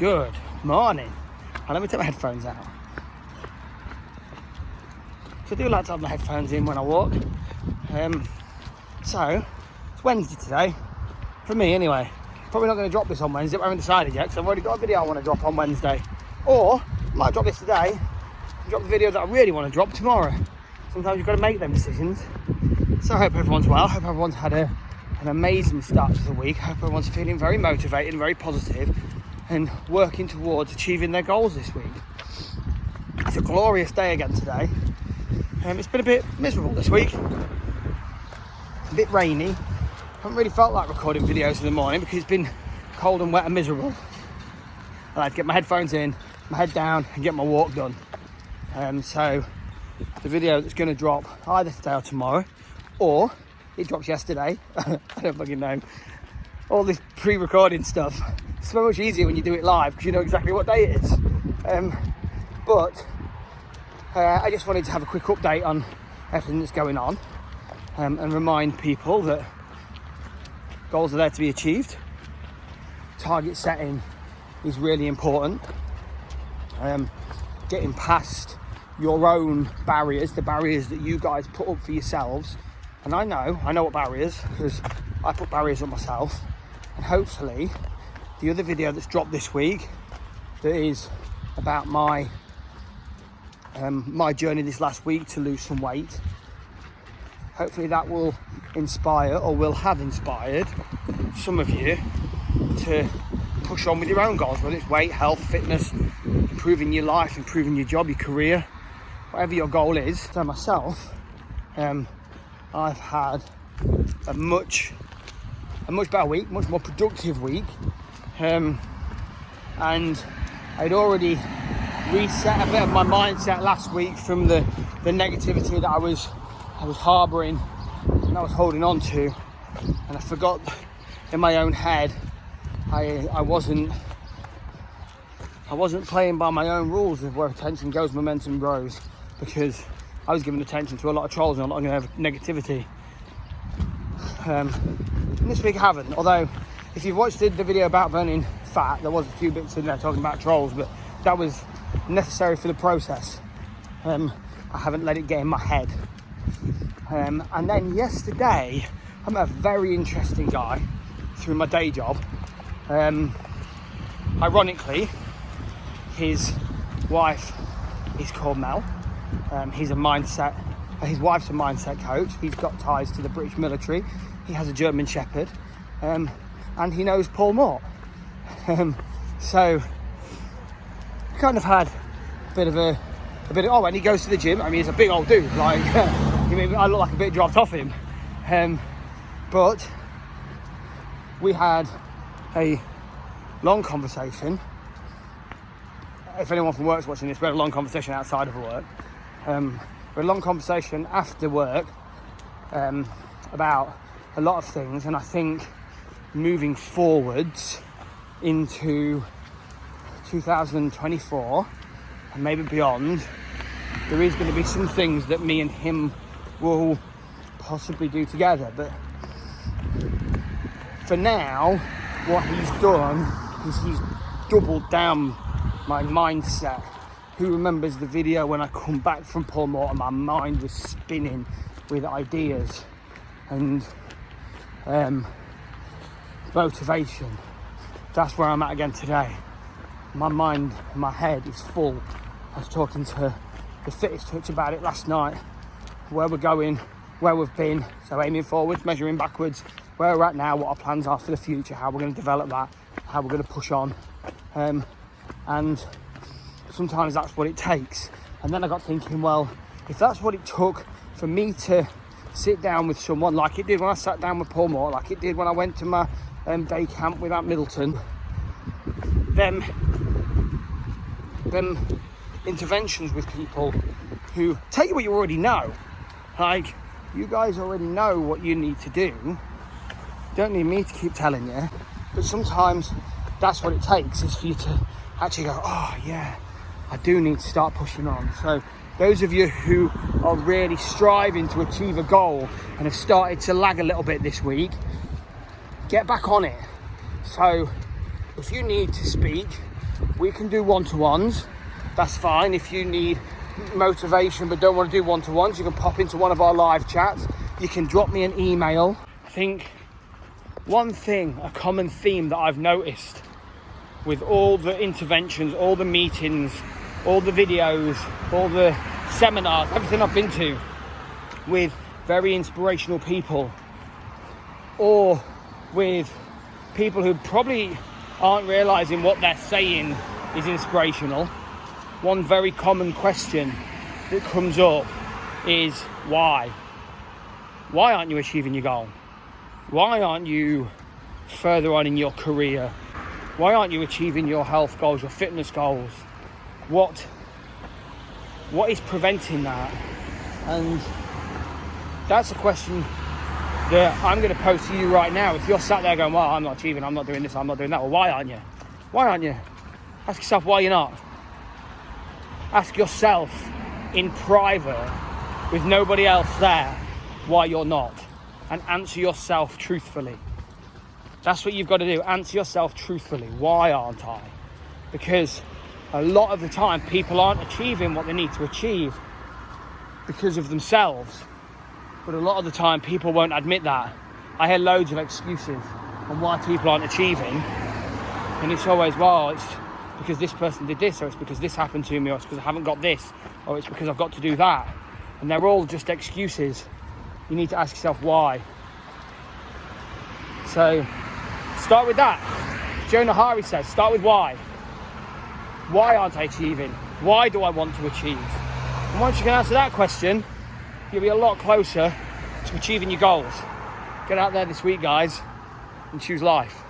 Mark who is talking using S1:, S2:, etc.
S1: Good morning. Now, let me take my headphones out. So I do like to have my headphones in when I walk. So it's Wednesday today, for me anyway. Probably not going to drop this on Wednesday, but I haven't decided yet because I've already got a video I want to drop on Wednesday. Or I might drop this today and drop the video that I really want to drop tomorrow. Sometimes you've got to make them decisions. So I hope everyone's well. I hope everyone's had an amazing start to the week. I hope everyone's feeling very motivated and very positive and working towards achieving their goals this week. It's a glorious day again today. It's been a bit miserable this week. A bit rainy. I haven't really felt like recording videos in the morning because it's been cold and wet and miserable. I had to get my headphones in, my head down and get my walk done. So the video that's going to drop either today or tomorrow, or it drops yesterday. I don't fucking know. All this pre-recording stuff. It's so much easier when you do it live because you know exactly what day it is. But I just wanted to have a quick update on everything that's going on and remind people that goals are there to be achieved. Target setting is really important. Getting past your own barriers, the barriers that you guys put up for yourselves. And I know what barriers, because I put barriers up myself. And hopefully the other video that's dropped this week that is about my journey this last week to lose some weight, hopefully that will inspire, or will have inspired, some of you to push on with your own goals, whether it's weight, health, fitness, improving your life, improving your job, your career, whatever your goal is. So myself, I've had a much better week, much more productive week, and I'd already reset a bit of my mindset last week from the negativity that I was harbouring and I was holding on to, and I forgot in my own head I wasn't playing by my own rules of where attention goes, momentum grows, because I was giving attention to a lot of trolls and a lot of negativity. And this week I haven't, although if you've watched the video about burning fat, there was a few bits in there talking about trolls, but that was necessary for the process. I haven't let it get in my head. And then yesterday I met a very interesting guy through my day job. Ironically, his wife is called Mel. His wife's a mindset coach. He's got ties to the British military. He has a German Shepherd, and he knows Paul Mort. So kind of had a bit of and he goes to the gym. I mean, he's a big old dude. Like, I look like a bit dropped off him. But we had a long conversation. If anyone from work's watching this, we had a long conversation outside of work. We had a long conversation after work about a lot of things, and I think moving forwards into 2024 and maybe beyond, there is going to be some things that me and him will possibly do together. But for now, what he's done is he's doubled down my mindset. Who remembers the video when I come back from Paul Mort and my mind was spinning with ideas and motivation? That's where I'm at again today. My mind, my head is full. I was talking to the Fittest Touch about it last night, where we're going, where we've been, so aiming forwards, measuring backwards, where we're at now, what our plans are for the future, how we're going to develop that, how we're going to push on, and sometimes that's what it takes. And then I got thinking, well, if that's what it took for me to sit down with someone, like it did when I sat down with Paul Mort, like it did when I went to my day camp with Ant Middleton, them interventions with people who tell you what you already know. Like, you guys already know what you need to do. You don't need me to keep telling you. But sometimes that's what it takes, is for you to actually go, oh yeah, I do need to start pushing on. So those of you who are really striving to achieve a goal and have started to lag a little bit this week, get back on it. So if you need to speak, we can do one-to-ones. That's fine. If you need motivation but don't want to do one-to-ones, you can pop into one of our live chats. You can drop me an email. I think one thing, a common theme that I've noticed with all the interventions, all the meetings, all the videos, all the seminars, everything I've been to with very inspirational people, or with people who probably aren't realizing what they're saying is inspirational, one very common question that comes up is why? Why aren't you achieving your goal? Why aren't you further on in your career? Why aren't you achieving your health goals, your fitness goals? What is preventing that? And that's a question that I'm going to pose to you right now. If you're sat there going, well, I'm not achieving, I'm not doing this, I'm not doing that, well, why aren't you? Why aren't you? Ask yourself why you're not. Ask yourself in private, with nobody else there, why you're not. And answer yourself truthfully. That's what you've got to do. Answer yourself truthfully. Why aren't I? Because a lot of the time, people aren't achieving what they need to achieve because of themselves. But a lot of the time, people won't admit that. I hear loads of excuses on why people aren't achieving. And it's always, well, it's because this person did this, or it's because this happened to me, or it's because I haven't got this, or it's because I've got to do that. And they're all just excuses. You need to ask yourself why. So, start with that. Joe Nahari says, start with why. Why aren't I achieving? Why do I want to achieve? And once you can answer that question, you'll be a lot closer to achieving your goals. Get out there this week, guys, and choose life.